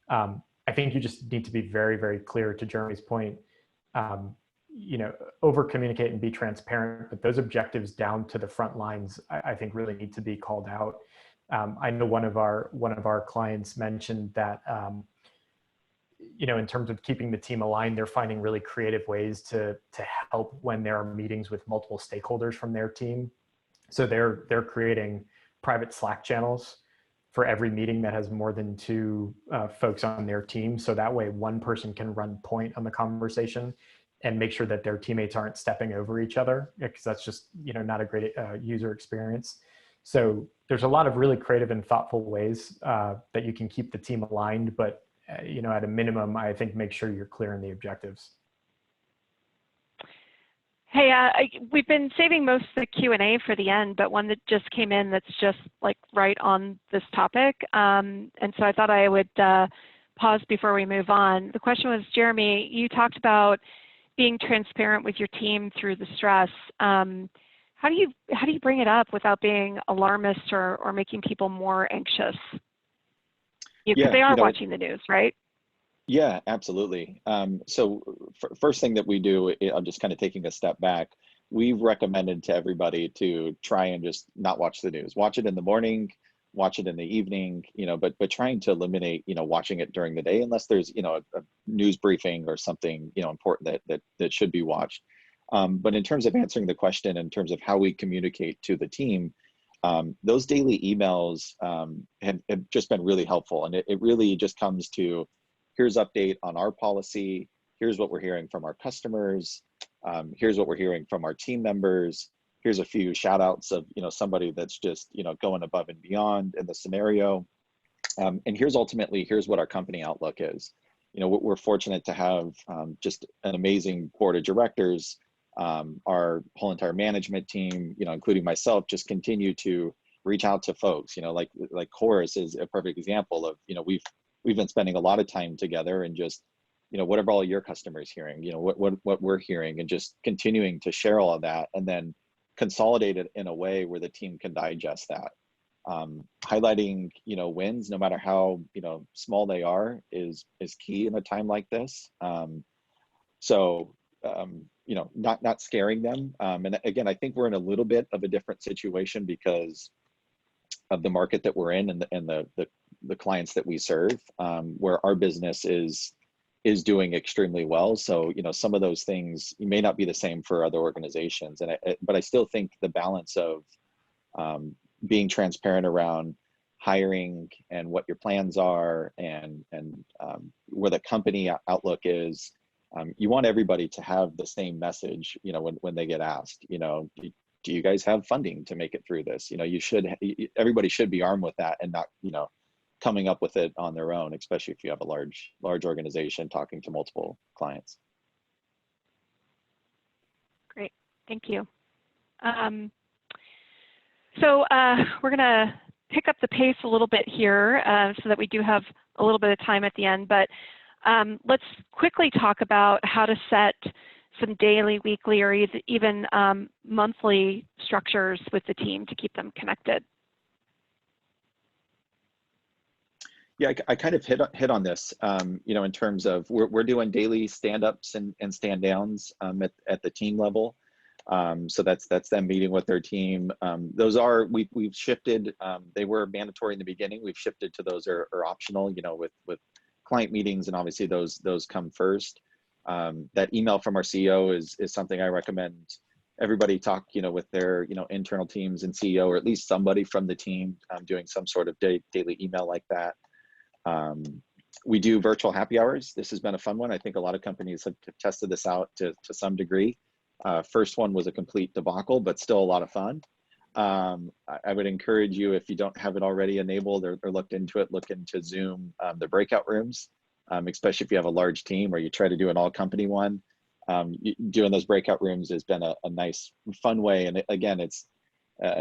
I think you just need to be very, very clear, to Jeremy's point, over communicate and be transparent, but those objectives down to the front lines, I think really need to be called out. I know one of our clients mentioned that, in terms of keeping the team aligned, they're finding really creative ways to help when there are meetings with multiple stakeholders from their team. So they're creating private Slack channels for every meeting that has more than two folks on their team. So that way one person can run point on the conversation and make sure that their teammates aren't stepping over each other, because that's just, not a great user experience. So there's a lot of really creative and thoughtful ways that you can keep the team aligned, but at a minimum, I think make sure you're clear on the objectives. Hey, we've been saving most of the Q&A for the end, but one that just came in that's just like right on this topic. And so I thought I would pause before we move on. The question was, Jeremy, you talked about being transparent with your team through the stress. How do you bring it up without being alarmist or making people more anxious? Because they are watching the news, right? Yeah, absolutely. So first thing that we do, I'm just kind of taking a step back. We've recommended to everybody to try and just not watch the news. Watch it in the morning, watch it in the evening, but trying to eliminate, watching it during the day, unless there's, a news briefing or something, important that should be watched. But in terms of answering the question, in terms of how we communicate to the team, those daily emails have just been really helpful. And it really just comes to, here's update on our policy, here's what we're hearing from our customers, here's what we're hearing from our team members, here's a few shout outs of somebody that's just going above and beyond in the scenario. And here's what our company outlook is. We're fortunate to have just an amazing board of directors. Our whole entire management team, including myself, just continue to reach out to folks. Like Chorus is a perfect example of, we've been spending a lot of time together, and just, whatever all your customers hearing, what we're hearing, and just continuing to share all of that, and then consolidate it in a way where the team can digest that. Highlighting, wins, no matter how, small they are, is key in a time like this. Not scaring them. And again, I think we're in a little bit of a different situation because of the market that we're in, and the clients that we serve, where our business is doing extremely well. So, some of those things may not be the same for other organizations. But I still think the balance of being transparent around hiring and what your plans are, and where the company outlook is. You want everybody to have the same message, when they get asked, do you guys have funding to make it through this? Everybody should be armed with that, and not, coming up with it on their own, especially if you have a large organization talking to multiple clients. Great, thank you. So we're gonna pick up the pace a little bit here so that we do have a little bit of time at the end, but let's quickly talk about how to set some daily, weekly, or even monthly structures with the team to keep them connected. Yeah, I kind of hit on this, you know, in terms of we're doing daily stand-ups and stand-downs at the team level. So that's them meeting with their team. Those are, we've shifted, they were mandatory in the beginning. We've shifted to those are optional, you know, with client meetings, and obviously those come first. That email from our CEO is something I recommend everybody talk, you know, with their, you know, internal teams and CEO, or at least somebody from the team doing some sort of daily email like that. We do virtual happy hours. This has been a fun one. I think a lot of companies have tested this out to some degree. First one was a complete debacle, but still a lot of fun. I would encourage you, if you don't have it already enabled or looked into it, look into Zoom, the breakout rooms, especially if you have a large team, or you try to do an all company one. Doing those breakout rooms has been a nice, fun way. And again, it's,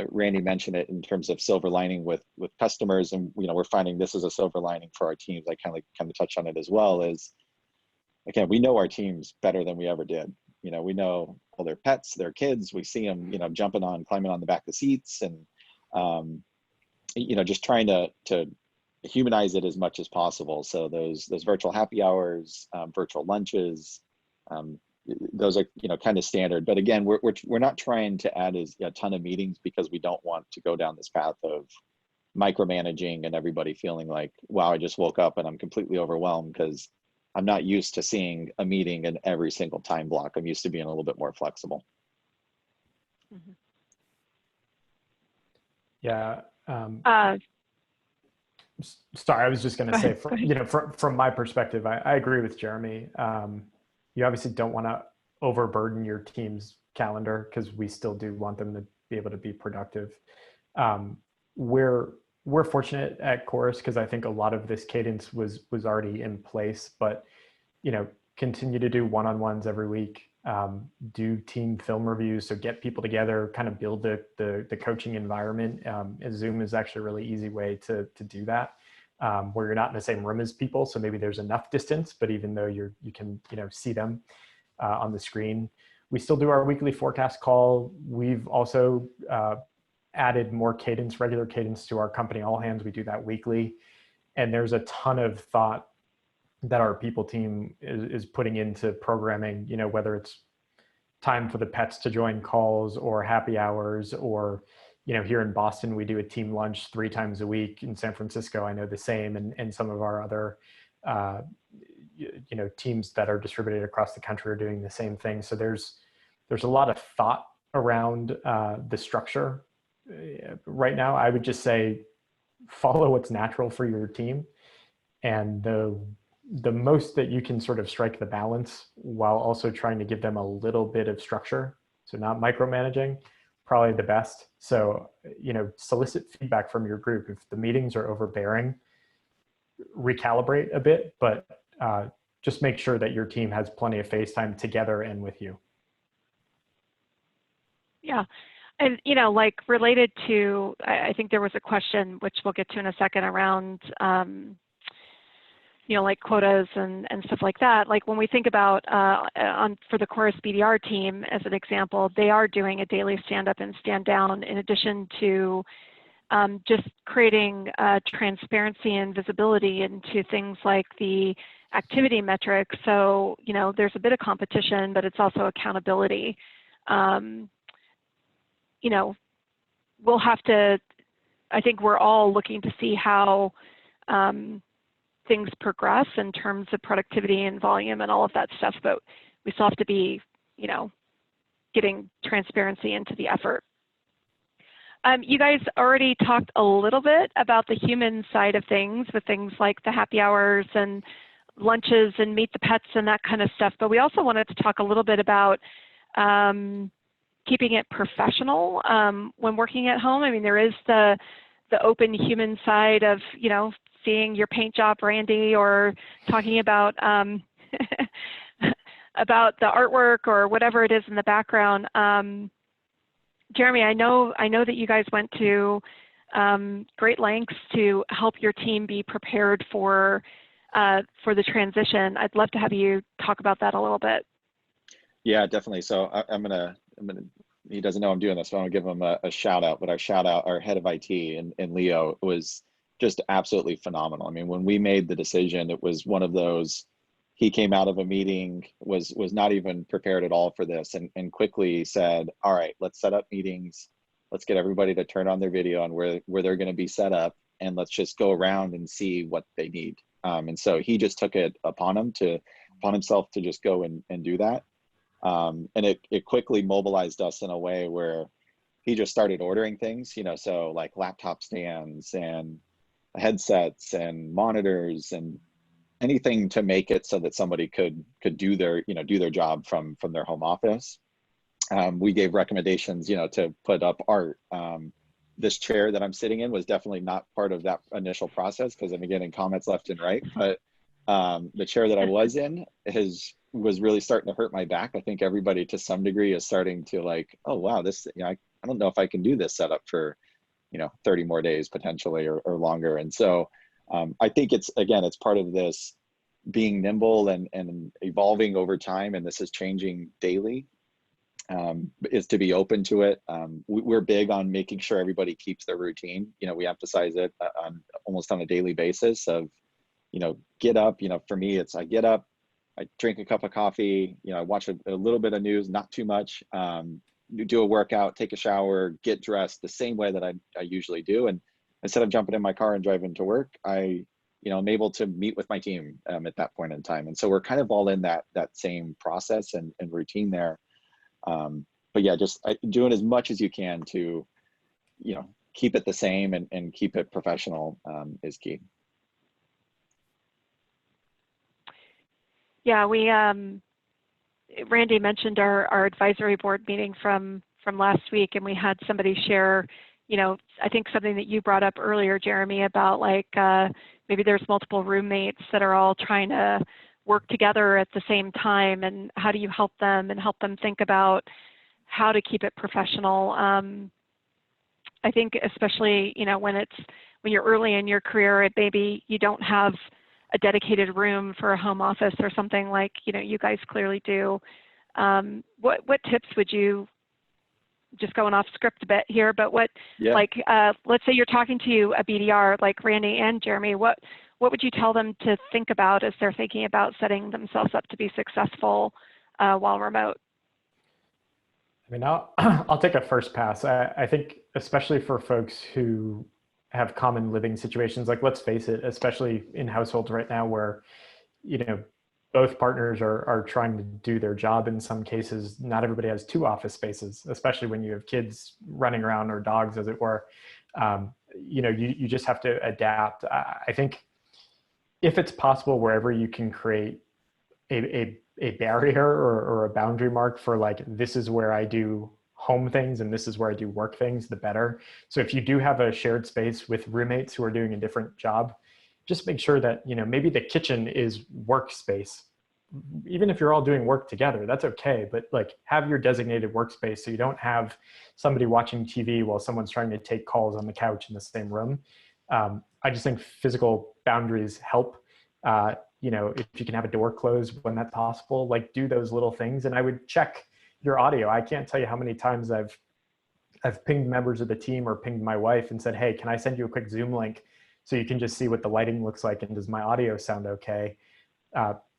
Randy mentioned it in terms of silver lining with customers, and you know, we're finding this is a silver lining for our teams. I kind of touched on it as well. Is, again, we know our teams better than we ever did. You know, we know all their pets, their kids. We see them, you know, jumping on, climbing on the back of the seats, and you know, just trying to humanize it as much as possible. So those virtual happy hours, virtual lunches, those are, you know, kind of standard. But again, we're not trying to add a ton of meetings, because we don't want to go down this path of micromanaging and everybody feeling like, wow, I just woke up and I'm completely overwhelmed, because I'm not used to seeing a meeting in every single time block. I'm used to being a little bit more flexible. Mm-hmm. Yeah. Sorry, I was just going to say, you know, from my perspective, I agree with Jeremy. You obviously don't want to overburden your team's calendar, because we still do want them to be able to be productive. We're fortunate at Chorus, because I think a lot of this cadence was already in place, but, you know, continue to do one-on-ones every week, do team film reviews. So get people together, kind of build the coaching environment. And Zoom is actually a really easy way to do that, where you're not in the same room as people. So maybe there's enough distance, but even though you can, you know, see them on the screen. We still do our weekly forecast call. We've also added more cadence, regular cadence, to our company all hands. We do that weekly. And there's a ton of thought that our people team is putting into programming, you know, whether it's time for the pets to join calls, or happy hours, or, you know, here in Boston, we do a team lunch 3 times a week. In San Francisco, I know the same, and some of our other, you know, teams that are distributed across the country are doing the same thing. So there's a lot of thought around the structure right now. I would just say, follow what's natural for your team, and the most that you can sort of strike the balance while also trying to give them a little bit of structure, so not micromanaging, probably the best. So, you know, solicit feedback from your group. If the meetings are overbearing, recalibrate a bit, but just make sure that your team has plenty of face time together and with you. Yeah. And, you know, like related to, I think there was a question, which we'll get to in a second, around, you know, like quotas and stuff like that. Like when we think about for the Chorus BDR team, as an example, they are doing a daily stand up and stand down, in addition to just creating transparency and visibility into things like the activity metrics. So, you know, there's a bit of competition, but it's also accountability. You know, we'll have to, I think we're all looking to see how things progress in terms of productivity and volume and all of that stuff, but we still have to be, you know, getting transparency into the effort. You guys already talked a little bit about the human side of things, with things like the happy hours and lunches and meet the pets and that kind of stuff, but we also wanted to talk a little bit about keeping it professional when working at home. I mean, there is the open human side of, you know, seeing your paint job, Randy, or talking about about the artwork or whatever it is in the background. Jeremy, I know that you guys went to great lengths to help your team be prepared for the transition. I'd love to have you talk about that a little bit. Yeah, definitely. So I'm gonna. He doesn't know I'm doing this, so I'm gonna give him a shout out. But our head of IT and Leo was just absolutely phenomenal. I mean, when we made the decision, it was one of those, he came out of a meeting, was not even prepared at all for this, and quickly said, all right, let's set up meetings. Let's get everybody to turn on their video on where they're going to be set up, and let's just go around and see what they need. And so he just took it upon himself to just go and do that. And it quickly mobilized us in a way where he just started ordering things, you know, so like laptop stands and headsets and monitors and anything to make it so that somebody could do their, you know, do their job from their home office. We gave recommendations, you know, to put up art. This chair that I'm sitting in was definitely not part of that initial process, because I'm getting comments left and right, but the chair that I was in was really starting to hurt my back. I think everybody to some degree is starting to like, oh wow, this, you know, I don't know if I can do this setup for, you know, 30 more days potentially or longer. And so I think it's part of this being nimble and evolving over time, and this is changing daily, is to be open to it. We're big on making sure everybody keeps their routine. You know, we emphasize it almost on a daily basis of, you know, get up, you know, for me, it's I get up, I drink a cup of coffee, you know, I watch a little bit of news, not too much, do a workout, take a shower, get dressed the same way that I usually do. And instead of jumping in my car and driving to work, I'm able to meet with my team at that point in time. And so we're kind of all in that same process and routine there. But yeah, just doing as much as you can to, you know, keep it the same and keep it professional is key. Yeah, we Randy mentioned our advisory board meeting from last week, and we had somebody share, you know, I think something that you brought up earlier, Jeremy, about like maybe there's multiple roommates that are all trying to work together at the same time, and how do you help them and help them think about how to keep it professional. I think especially, you know, when you're early in your career, and maybe you don't have a dedicated room for a home office or something like, you know, you guys clearly do. What tips would you, just going off script a bit here, but what, yeah. like, let's say you're talking to a BDR like Randy and Jeremy, what would you tell them to think about as they're thinking about setting themselves up to be successful while remote? I mean, I'll take a first pass. I think especially for folks who have common living situations, like let's face it, especially in households right now where, you know, both partners are trying to do their job. In some cases, not everybody has two office spaces, especially when you have kids running around or dogs, as it were. You know, you just have to adapt. I think if it's possible, wherever you can create a barrier or a boundary mark for like, this is where I do home things and this is where I do work things, the better. So if you do have a shared space with roommates who are doing a different job, just make sure that, you know, maybe the kitchen is workspace. Even if you're all doing work together, that's okay. But like, have your designated workspace so you don't have somebody watching TV while someone's trying to take calls on the couch in the same room. I just think physical boundaries help. You know, if you can have a door closed when that's possible, like do those little things. And I would check your audio. I can't tell you how many times I've pinged members of the team or pinged my wife and said, hey, can I send you a quick Zoom link so you can just see what the lighting looks like and does my audio sound okay?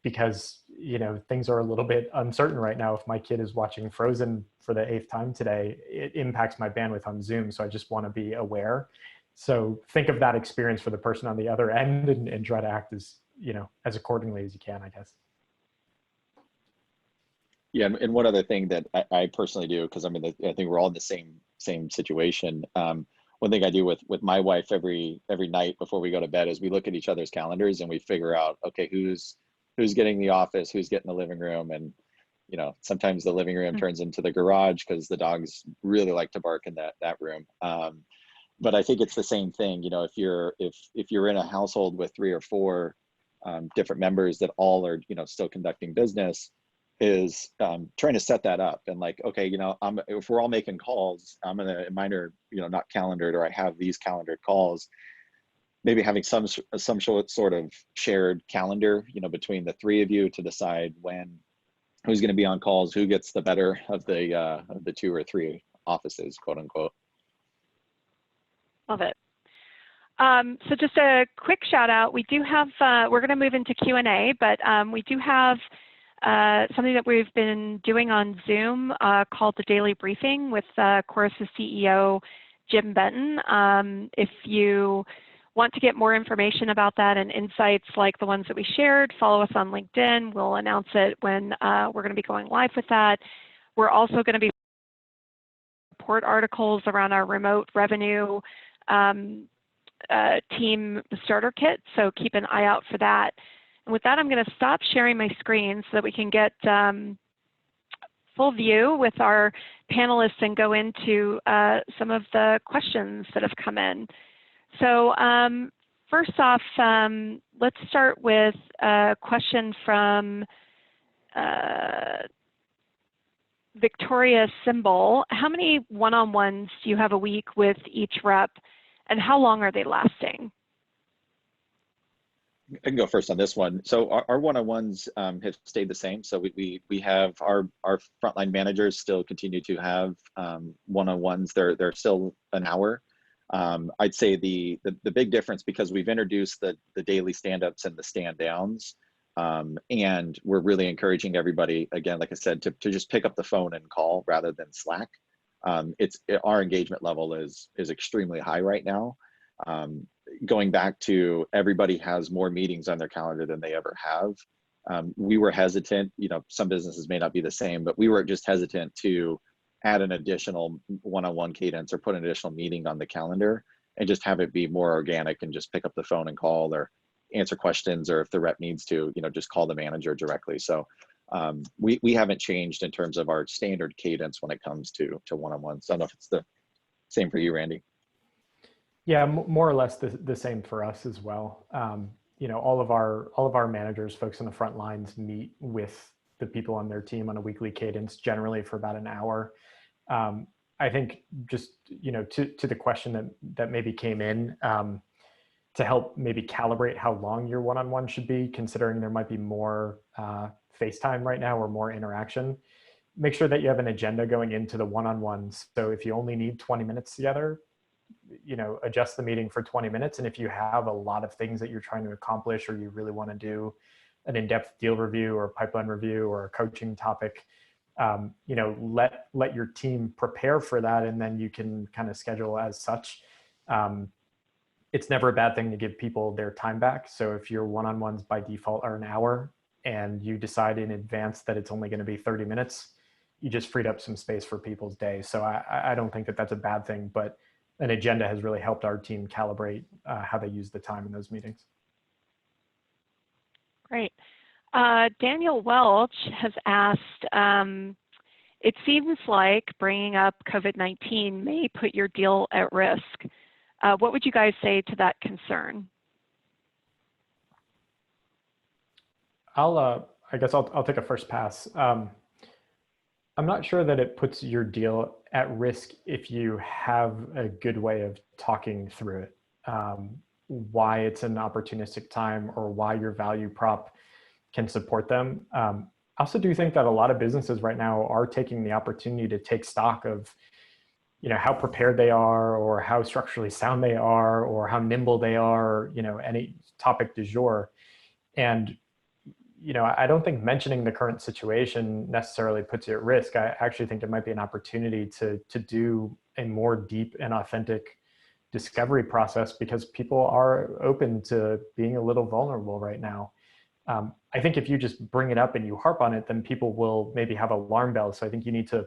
Because, you know, things are a little bit uncertain right now. If my kid is watching Frozen for the 8th time today, it impacts my bandwidth on Zoom. So I just want to be aware. So think of that experience for the person on the other end and try to act as, you know, as accordingly as you can, I guess. Yeah, and one other thing that I personally do, because I mean, I think we're all in the same situation. One thing I do with my wife every night before we go to bed is we look at each other's calendars and we figure out, okay, who's getting the office, who's getting the living room, and you know, sometimes the living room turns into the garage because the dogs really like to bark in that room. But I think it's the same thing. You know, if you're in a household with 3 or 4 different members that all are, you know, still conducting business, is trying to set that up and like, okay, you know, if we're all making calls, I'm gonna, mine are, you know, not calendared, or I have these calendared calls, maybe having some sort of shared calendar, you know, between the 3 of you to decide who's going to be on calls, who gets the better of the 2 or 3 offices, quote unquote. Love it. So just a quick shout out. We do have, we're going to move into Q&A, but we do have something that we've been doing on Zoom called the Daily Briefing with Chorus's CEO, Jim Benton. If you want to get more information about that and insights like the ones that we shared, follow us on LinkedIn. We'll announce it when we're going to be going live with that. We're also going to be report articles around our remote revenue team starter kit, so keep an eye out for that. And with that, I'm going to stop sharing my screen so that we can get full view with our panelists and go into some of the questions that have come in. So first off, let's start with a question from Victoria Symbol. How many one-on-ones do you have a week with each rep, and how long are they lasting? I can go first on this one. So our one-on-ones have stayed the same. So we have our frontline managers still continue to have one-on-ones. They're still an hour. I'd say the big difference, because we've introduced the daily stand-ups and the stand-downs, and we're really encouraging everybody, again, like I said, to just pick up the phone and call rather than Slack. Our engagement level is extremely high right now. Going back to everybody has more meetings on their calendar than they ever have. We were hesitant, some businesses may not be the same, but we were just hesitant to add an additional one-on-one cadence or put an additional meeting on the calendar and just have it be more organic and just pick up the phone and call or answer questions, or if the rep needs to, just call the manager directly. So we haven't changed in terms of our standard cadence when it comes to one-on-ones. I don't know if it's the same for you, Randy. Yeah, more or less the same for us as well. All of our managers, folks on the front lines, meet with the people on their team on a weekly cadence, generally for about an hour. I think just to the question that maybe came in, to help maybe calibrate how long your one-on-one should be, considering there might be more FaceTime right now or more interaction. Make sure that you have an agenda going into the one-on-ones. So if you only need 20 minutes together, adjust the meeting for 20 minutes. And if you have a lot of things that you're trying to accomplish, or you really want to do an in-depth deal review or pipeline review or a coaching topic, let your team prepare for that, and then you can kind of schedule as such. It's never a bad thing to give people their time back. So if your one-on-ones by default are an hour and you decide in advance that it's only going to be 30 minutes, you just freed up some space for people's day. So I don't think that that's a bad thing, but an agenda has really helped our team calibrate how they use the time in those meetings. Great. Daniel Welch has asked, it seems like bringing up COVID-19 may put your deal at risk. What would you guys say to that concern? I guess I'll take a first pass. I'm not sure that it puts your deal at risk if you have a good way of talking through it, why it's an opportunistic time or why your value prop can support them. I also do think that a lot of businesses right now are taking the opportunity to take stock of how prepared they are, or how structurally sound they are, or how nimble they are, any topic du jour. And I don't think mentioning the current situation necessarily puts you at risk. I actually think it might be an opportunity to do a more deep and authentic discovery process, because people are open to being a little vulnerable right now. I think if you just bring it up and you harp on it, then people will maybe have alarm bells. So I think you need to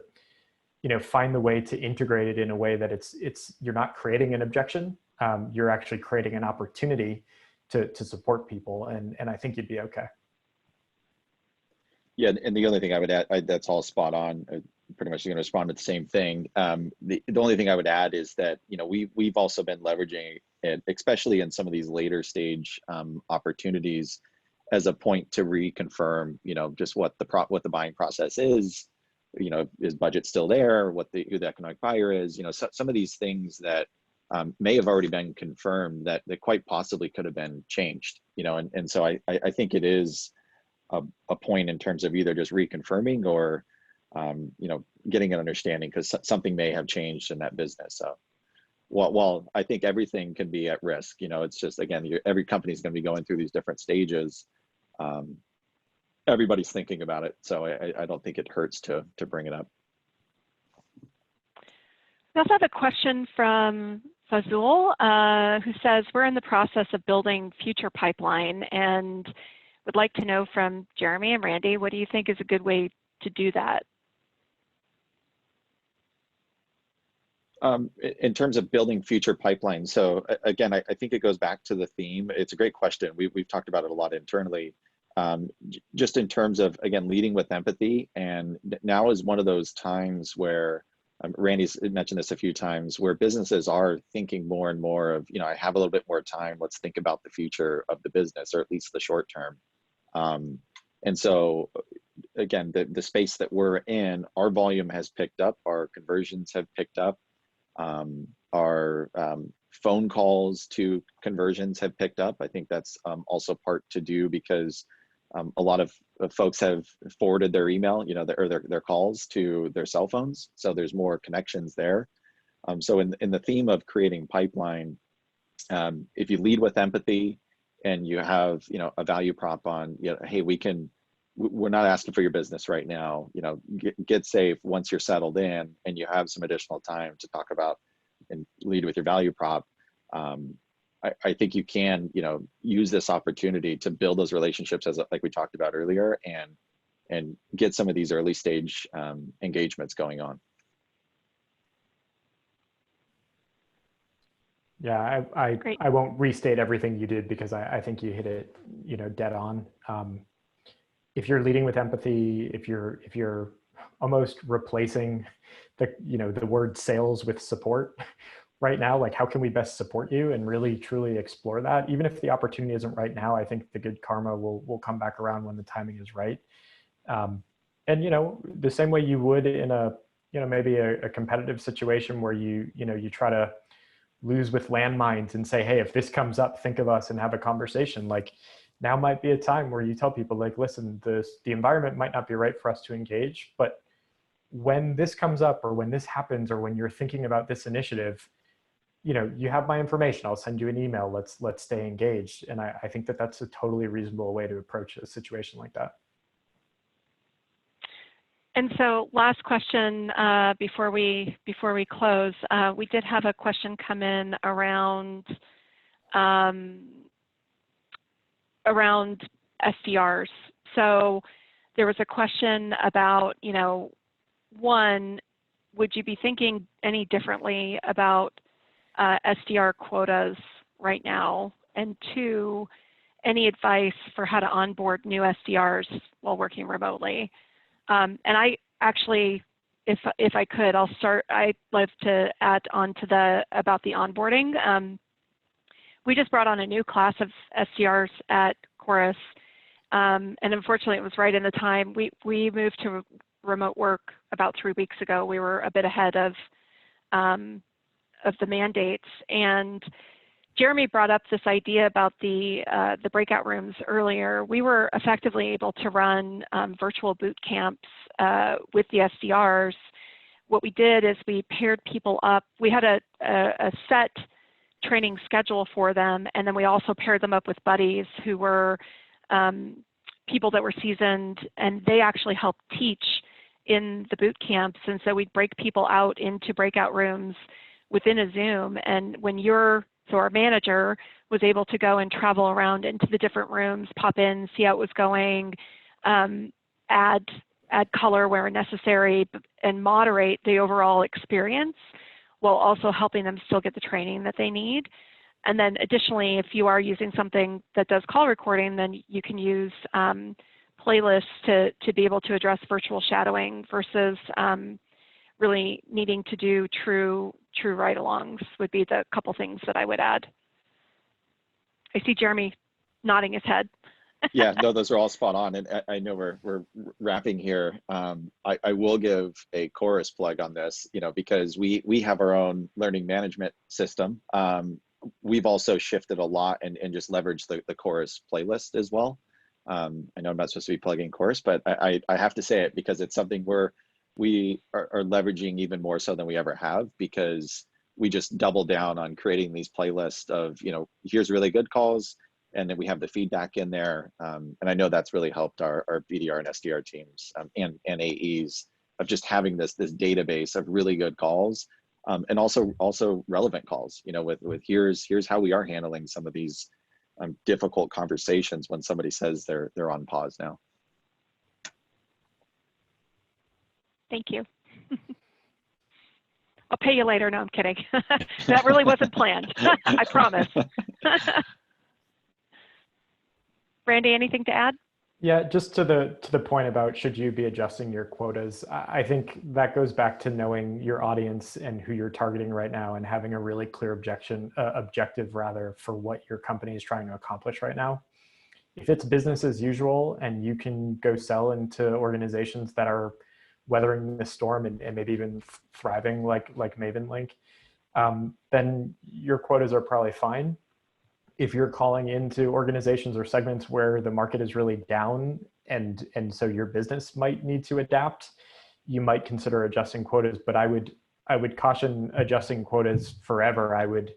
find the way to integrate it in a way that you're not creating an objection. You're actually creating an opportunity to support people. And I think you'd be okay. Yeah, and the only thing I would add, that's all spot on. Pretty much going to respond to the same thing. The only thing I would add is that we've also been leveraging it, especially in some of these later stage opportunities, as a point to reconfirm, just what the buying process is. Is budget still there? Who the economic buyer is? Some of these things that may have already been confirmed that quite possibly could have been changed. And so I think it is a point in terms of either just reconfirming or, getting an understanding, because something may have changed in that business. So Well, I think everything can be at risk. You know, it's just, again, every company is going to be going through these different stages. Everybody's thinking about it, so I don't think it hurts to bring it up. We also have a question from Fazul, who says, we're in the process of building future pipeline and would like to know from Jeremy and Randy, what do you think is a good way to do that? In terms of building future pipelines, so again, I think it goes back to the theme. It's a great question. We've talked about it a lot internally. Just in terms of, again, leading with empathy, and now is one of those times where, Randy's mentioned this a few times, where businesses are thinking more and more of, you know, I have a little bit more time, let's think about the future of the business, or at least the short term. And so, again, the space that we're in, our volume has picked up, our conversions have picked up, our phone calls to conversions have picked up. I think that's also part to do because a lot of folks have forwarded their email, you know, their calls to their cell phones. So there's more connections there. So in the theme of creating pipeline, if you lead with empathy and you have, you know, a value prop on, you know, hey, we're not asking for your business right now, you know, get safe once you're settled in and you have some additional time to talk about and lead with your value prop. I think you can, you know, use this opportunity to build those relationships, as like we talked about earlier, and get some of these early stage engagements going on. Yeah, I won't restate everything you did because I think you hit it, you know, dead on. If you're leading with empathy, if you're almost replacing the word sales with support right now, like how can we best support you, and really truly explore that. Even if the opportunity isn't right now, I think the good karma will come back around when the timing is right. And you know, the same way you would in a, you know, maybe a competitive situation where you try to lose with landmines and say, hey, if this comes up, think of us and have a conversation. Like, now might be a time where you tell people, like, listen, the environment might not be right for us to engage, but when this comes up, or when this happens, or when you're thinking about this initiative, you know, you have my information, I'll send you an email, let's stay engaged. And I think that that's a totally reasonable way to approach a situation like that. And so last question before we close, we did have a question come in around SDRs. So there was a question about, you know, one, would you be thinking any differently about SDR quotas right now? And two, any advice for how to onboard new SDRs while working remotely? And I actually, if I could, I'd love to add on to about the onboarding. We just brought on a new class of SDRs at Chorus, and unfortunately it was right in the time. We moved to remote work about 3 weeks ago. We were a bit ahead of the mandates, and Jeremy brought up this idea about the breakout rooms earlier. We were effectively able to run virtual boot camps with the SDRs. What we did is we paired people up. We had a set training schedule for them, and then we also paired them up with buddies who were people that were seasoned, and they actually helped teach in the boot camps. And so we'd break people out into breakout rooms within a Zoom, and so our manager was able to go and travel around into the different rooms, pop in, see how it was going, add color where necessary, and moderate the overall experience while also helping them still get the training that they need. And then additionally, if you are using something that does call recording, then you can use playlists to be able to address virtual shadowing versus really needing to do true ride-alongs would be the couple things that I would add. I see Jeremy nodding his head. Yeah, no, those are all spot on. And I know we're wrapping here. I will give a Chorus plug on this, you know, because we have our own learning management system. We've also shifted a lot and just leveraged the Chorus playlist as well. I know I'm not supposed to be plugging Chorus, but I have to say it because it's something we are leveraging even more so than we ever have, because we just double down on creating these playlists of, here's really good calls, and then we have the feedback in there. And I know that's really helped our BDR and SDR teams and AEs of just having this database of really good calls, and also relevant calls. With here's how we are handling some of these difficult conversations when somebody says they're on pause now. Thank you. I'll pay you later. No, I'm kidding. That really wasn't planned. I promise. Randy, anything to add? Yeah, just to the point about should you be adjusting your quotas, I think that goes back to knowing your audience and who you're targeting right now and having a really clear objective rather for what your company is trying to accomplish right now. If it's business as usual and you can go sell into organizations that are weathering the storm and maybe even thriving like Maven Link, then your quotas are probably fine. If you're calling into organizations or segments where the market is really down and so your business might need to adapt, you might consider adjusting quotas. But I would caution adjusting quotas forever. I would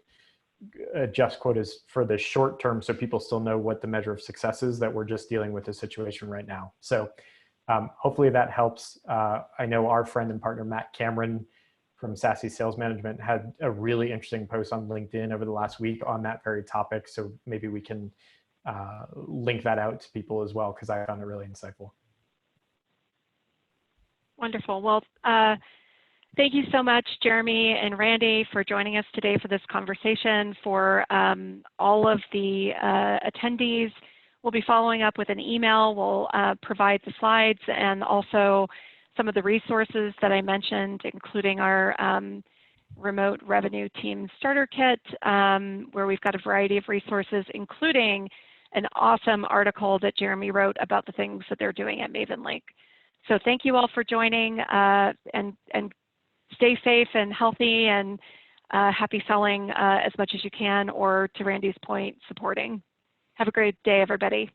adjust quotas for the short term so people still know what the measure of success is, that we're just dealing with the situation right now. So hopefully that helps. I know our friend and partner, Matt Cameron from Sassy Sales Management, had a really interesting post on LinkedIn over the last week on that very topic. So maybe we can link that out to people as well, because I found it really insightful. Wonderful. Well, thank you so much, Jeremy and Randy, for joining us today for this conversation. For all of the attendees, we'll be following up with an email. We'll provide the slides and also some of the resources that I mentioned, including our remote revenue team starter kit, where we've got a variety of resources, including an awesome article that Jeremy wrote about the things that they're doing at Maven Link. So thank you all for joining, and stay safe and healthy, and happy selling as much as you can, or to Randy's point, supporting. Have a great day, everybody.